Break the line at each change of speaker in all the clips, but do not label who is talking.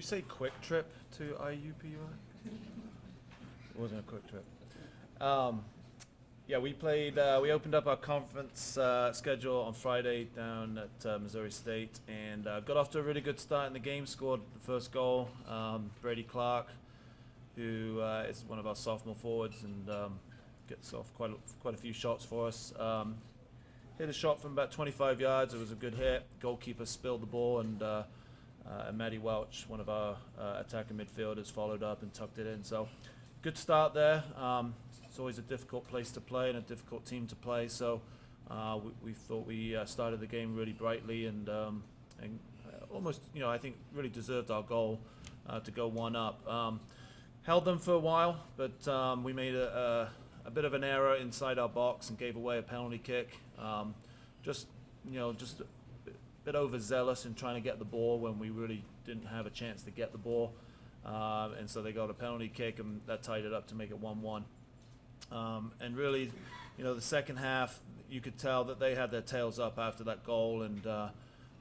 say quick trip to IUPUI? It wasn't a quick trip. Yeah, we played. We opened up our conference schedule on Friday down at Missouri State, and got off to a really good start in the game. Scored the first goal. Brady Clark, who is one of our sophomore forwards, and gets off quite a few shots for us. Hit a shot from about 25 yards. It was a good hit. Goalkeeper spilled the ball, and Maddie Welch, one of our attacking midfielders, followed up and tucked it in. So, good start there. It's always a difficult place to play and a difficult team to play. So, we thought we started the game really brightly and almost, I think really deserved our goal to go one up. Held them for a while, but we made a bit of an error inside our box and gave away a penalty kick. Just a bit overzealous in trying to get the ball when we really didn't have a chance to get the ball. And so they got a penalty kick, and that tied it up to make it 1-1. And really, the second half, you could tell that they had their tails up after that goal, and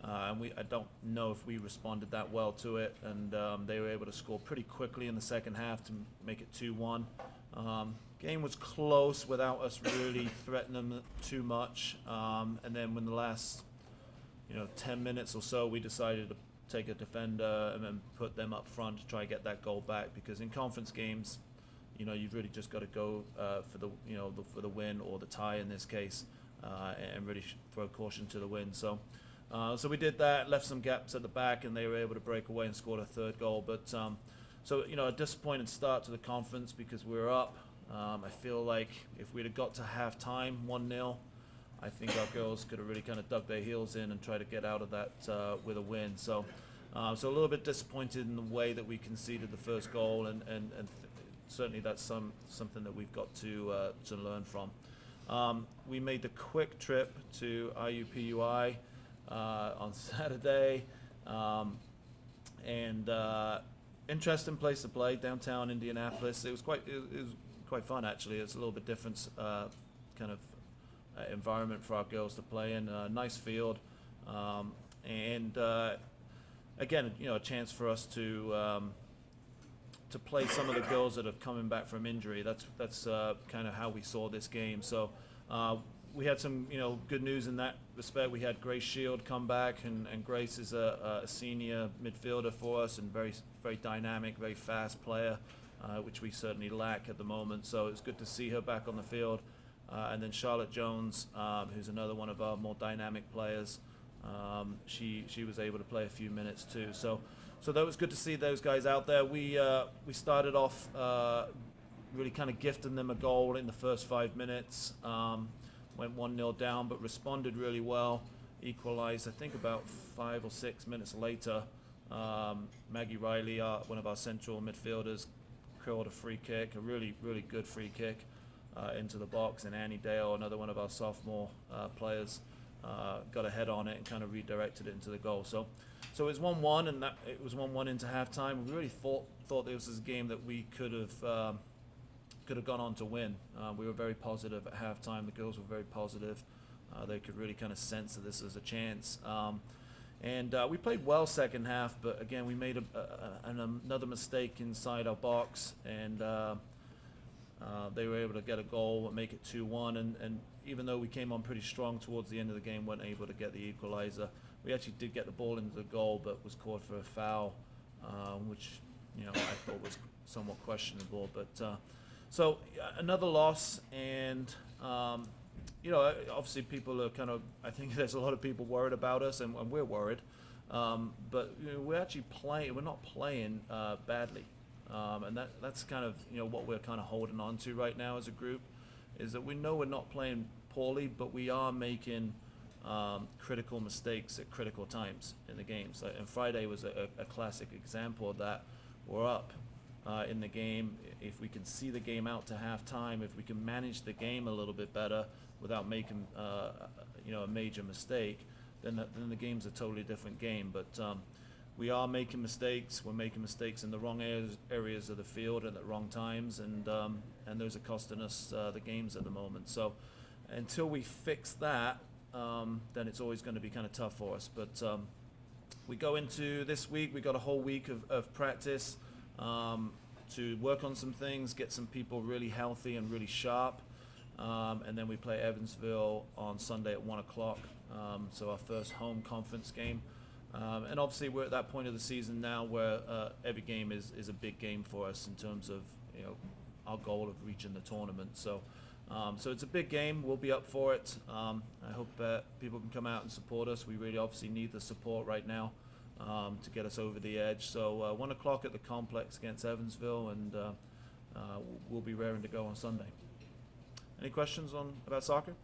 I don't know if we responded that well to it, and they were able to score pretty quickly in the second half to make it 2-1. Game was close without us really threatening them too much, and then when the last 10 minutes or so, we decided to take a defender and then put them up front to try to get that goal back, because in conference games, you've really just got to go for the win or the tie in this case, and really throw caution to the wind. So we did that, left some gaps at the back, and they were able to break away and scored a third goal. But a disappointing start to the conference because we were up. I feel like if we'd have got to halftime 1-0, I think our girls could have really kind of dug their heels in and tried to get out of that with a win. So a little bit disappointed in the way that we conceded the first goal, and certainly that's something that we've got to learn from. We made the quick trip to IUPUI on Saturday, and interesting place to play, downtown Indianapolis. It was quite fun, actually. It's a little bit different kind of environment for our girls to play in. Nice field, and again, a chance for us to play some of the girls that are coming back from injury. That's kind of how we saw this game. So we had some good news in that respect. We had Grace Shield come back, and Grace is a senior midfielder for us, and very very dynamic, very fast player, which we certainly lack at the moment. So it's good to see her back on the field. And then Charlotte Jones, who's another one of our more dynamic players, she was able to play a few minutes too. So that was good to see those guys out there. We started off really kind of gifting them a goal in the first 5 minutes. Went 1-0 down, but responded really well. Equalized, I think, about 5 or 6 minutes later. Maggie Riley, one of our central midfielders, curled a free kick, a really, really good free kick into the box, and Annie Dale, another one of our sophomore players, got a head on it and kind of redirected it into the goal. So it was 1-1, and it was 1-1 into halftime. We really thought this was a game that we could have gone on to win. We were very positive at halftime. The girls were very positive. They could really kind of sense that this was a chance. And we played well second half, but again, we made another mistake inside our box, and they were able to get a goal and make it 2-1. And even though we came on pretty strong towards the end of the game, weren't able to get the equalizer. We actually did get the ball into the goal, but was called for a foul, which I thought was somewhat questionable. But so another loss, and obviously people are kind of, I think there's a lot of people worried about us, and we're worried. But we're actually playing. We're not playing badly, and that's kind of what we're kind of holding on to right now as a group, is that we know we're not playing poorly, but we are making critical mistakes at critical times in the games. And Friday was a classic example of that. We're up in the game. If we can see the game out to halftime, if we can manage the game a little bit better without making a major mistake, then the game's a totally different game. But we are making mistakes. We're making mistakes in the wrong areas of the field at the wrong times, and those are costing us the games at the moment. So until we fix that, then it's always going to be kind of tough for us. But we go into this week. We got a whole week of practice to work on some things, get some people really healthy and really sharp. And then we play Evansville on Sunday at 1 o'clock. So our first home conference game. And obviously we're at that point of the season now where every game is a big game for us in terms of, you know, our goal of reaching the tournament. So it's a big game. We'll be up for it. I hope people can come out and support us. We really obviously need the support right now to get us over the edge. So 1 o'clock at the complex against Evansville, and we'll be raring to go on Sunday. Any questions about soccer?